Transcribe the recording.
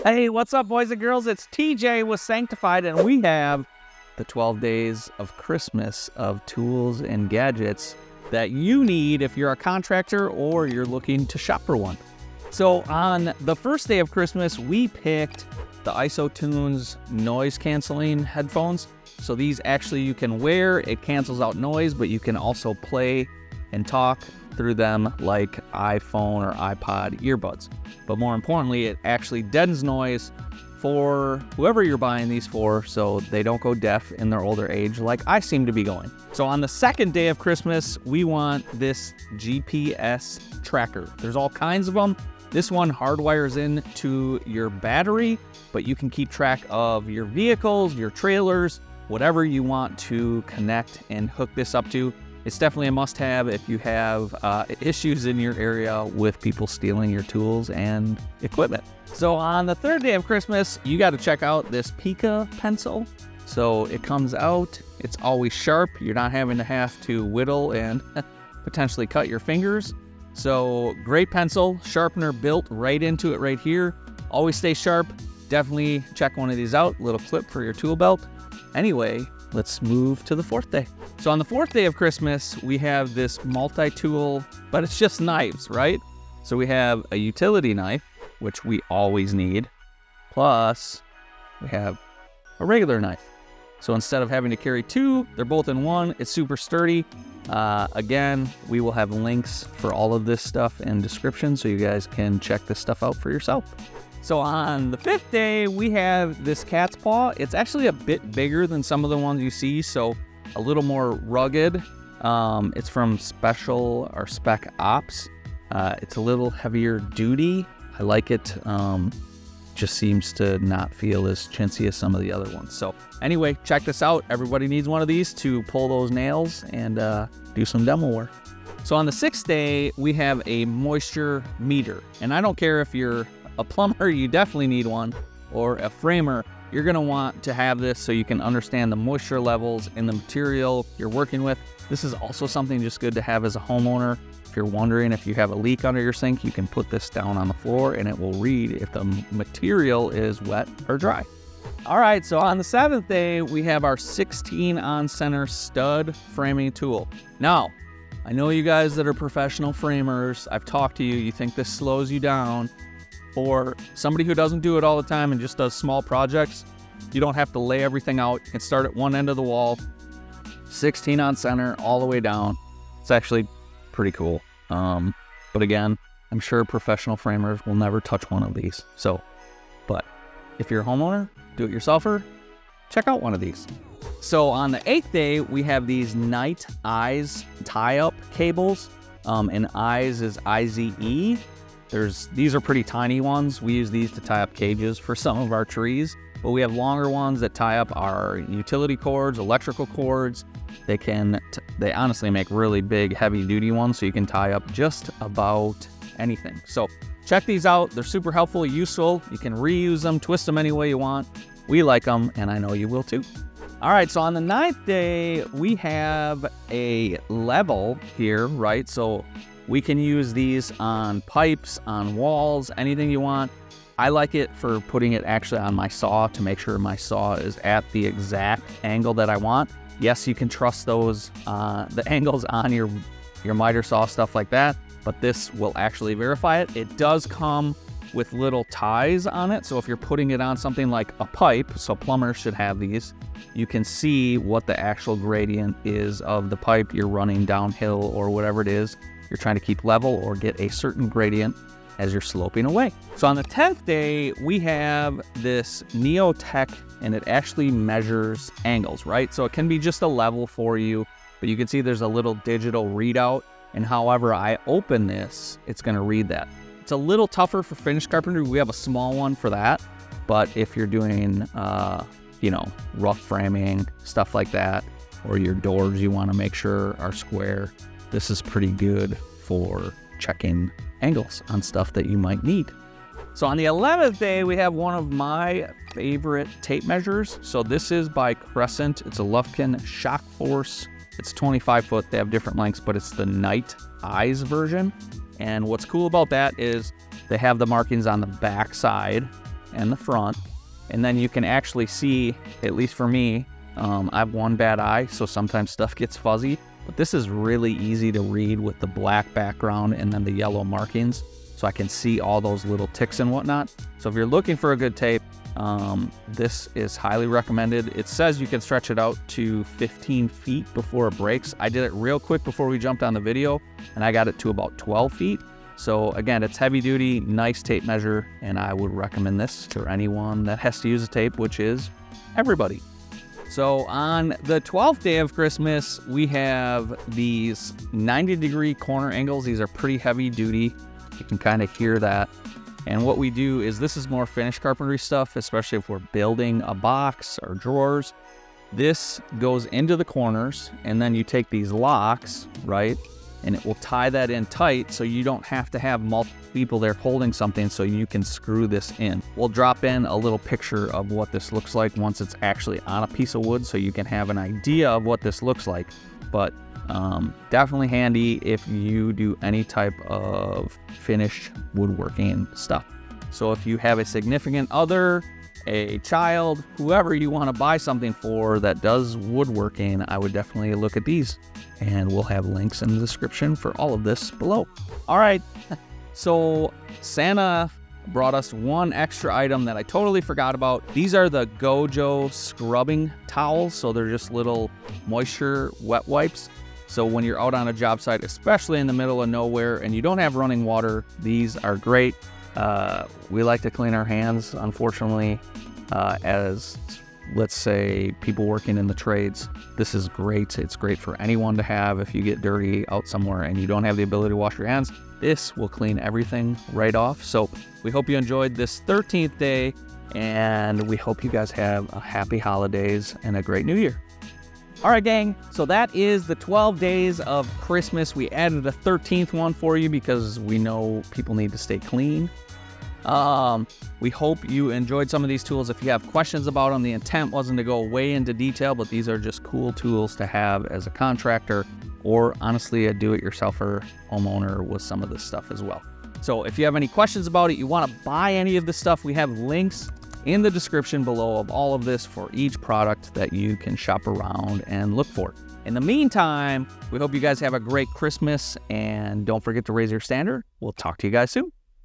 Hey, what's up, boys and girls? It's TJ with Sanctified, and we have the 12 days of Christmas of tools and gadgets that you need if you're a contractor or you're looking to shop for one. So on the first day of Christmas, we picked the IsoTunes noise canceling headphones. So these actually you can wear, it cancels out noise, but you can also play and talk through them like iPhone or iPod earbuds. But more importantly, it actually deadens noise for whoever you're buying these for, so they don't go deaf in their older age like I seem to be going. So on the second day of Christmas, we want this GPS tracker. There's all kinds of them. This one hardwires into your battery, but you can keep track of your vehicles, your trailers, whatever you want to connect and hook this up to. It's definitely a must-have if you have issues in your area with people stealing your tools and equipment. So on the third day of Christmas, you got to check out this Pica pencil. So it comes out, it's always sharp. You're not having to have to whittle and potentially cut your fingers. So great pencil, sharpener built right into it right here. Always stay sharp. Definitely check one of these out. Little clip for your tool belt. Anyway, let's move to the fourth day. So on the fourth day of Christmas, we have this multi-tool, but it's just knives, right? So we have a utility knife, which we always need, plus we have a regular knife. So instead of having to carry two, they're both in one. It's super sturdy. Again, we will have links for all of this stuff in description so you guys can check this stuff out for yourself. So on the fifth day, we have this cat's paw. It's actually a bit bigger than some of the ones you see, so a little more rugged. It's from Special or Spec Ops. It's a little heavier duty. I like it. Just seems to not feel as chintzy as some of the other ones. So anyway, check this out. Everybody needs one of these to pull those nails and do some demo work. So on the sixth day, we have a moisture meter. And I don't care if you're a plumber, you definitely need one, or a framer. You're gonna want to have this so you can understand the moisture levels in the material you're working with. This is also something just good to have as a homeowner. If you're wondering if you have a leak under your sink, you can put this down on the floor and it will read if the material is wet or dry. All right, so on the seventh day, we have our 16 on center stud framing tool. Now, I know you guys that are professional framers, I've talked to you, you think this slows you down. For somebody who doesn't do it all the time and just does small projects, you don't have to lay everything out. You can start at one end of the wall, 16 on center, all the way down. It's actually pretty cool. But again, I'm sure professional framers will never touch one of these. But if you're a homeowner, do-it-yourselfer, check out one of these. So on the eighth day, we have these Night Eyes tie-up cables, and Eyes is I-Z-E. These are pretty tiny ones. We use these to tie up cages for some of our trees, but we have longer ones that tie up our utility cords, electrical cords. They honestly make really big, heavy duty ones, so you can tie up just about anything. So check these out. They're super helpful, useful. You can reuse them, twist them any way you want. We like them, and I know you will too. All right, so on the ninth day, we have a level here, right? So we can use these on pipes, on walls, anything you want. I like it for putting it actually on my saw to make sure my saw is at the exact angle that I want. Yes, you can trust those, the angles on your miter saw, stuff like that, but this will actually verify it. It does come with little ties on it, so if you're putting it on something like a pipe, so plumbers should have these, you can see what the actual gradient is of the pipe you're running downhill or whatever it is. You're trying to keep level or get a certain gradient as you're sloping away. So on the 10th day, we have this Neotech, and it actually measures angles, right? So it can be just a level for you, but you can see there's a little digital readout, and however I open this, it's gonna read that. It's a little tougher for finished carpentry. We have a small one for that, but if you're doing, rough framing, stuff like that, or your doors you wanna make sure are square, this is pretty good for checking angles on stuff that you might need. So on the 11th day, we have one of my favorite tape measures. So this is by Crescent. It's a Lufkin Shock Force. It's 25 foot. They have different lengths, but it's the Night Eyes version. And what's cool about that is they have the markings on the back side and the front. And then you can actually see, at least for me, I have one bad eye, so sometimes stuff gets fuzzy. But this is really easy to read with the black background and then the yellow markings, so I can see all those little ticks and whatnot. So if you're looking for a good tape, this is highly recommended. It says you can stretch it out to 15 feet before it breaks. I did it real quick before we jumped on the video, and I got it to about 12 feet. So again, it's heavy duty, nice tape measure, and I would recommend this to anyone that has to use a tape, which is everybody. So on the 12th day of Christmas, we have these 90-degree corner angles. These are pretty heavy duty. You can kind of hear that. And what we do is, this is more finished carpentry stuff, especially if we're building a box or drawers. This goes into the corners, and then you take these locks, right? And it will tie that in tight, so you don't have to have multiple people there holding something, so you can screw this in. We'll drop in a little picture of what this looks like once it's actually on a piece of wood, so you can have an idea of what this looks like. But definitely handy if you do any type of finished woodworking stuff. So if you have a significant other, a child, whoever you want to buy something for that does woodworking, I would definitely look at these. And we'll have links in the description for all of this below. All right, so Santa brought us one extra item that I totally forgot about. These are the Gojo scrubbing towels. So they're just little moisture wet wipes. So when you're out on a job site, especially in the middle of nowhere and you don't have running water, these are great. We like to clean our hands, unfortunately, as, let's say, people working in the trades. This is great. It's great for anyone to have if you get dirty out somewhere and you don't have the ability to wash your hands. This will clean everything right off. So we hope you enjoyed this 13th day, and we hope you guys have a happy holidays and a great new year. All right, gang, so that is the 12 days of Christmas. We added a 13th one for you because we know people need to stay clean. We hope you enjoyed some of these tools. If you have questions about them, the intent wasn't to go way into detail, but these are just cool tools to have as a contractor, or honestly a do-it-yourselfer homeowner with some of this stuff as well. So if you have any questions about it, you want to buy any of this stuff, we have links in the description below of all of this for each product that you can shop around and look for. In the meantime, we hope you guys have a great Christmas, and don't forget to raise your standard. We'll talk to you guys soon.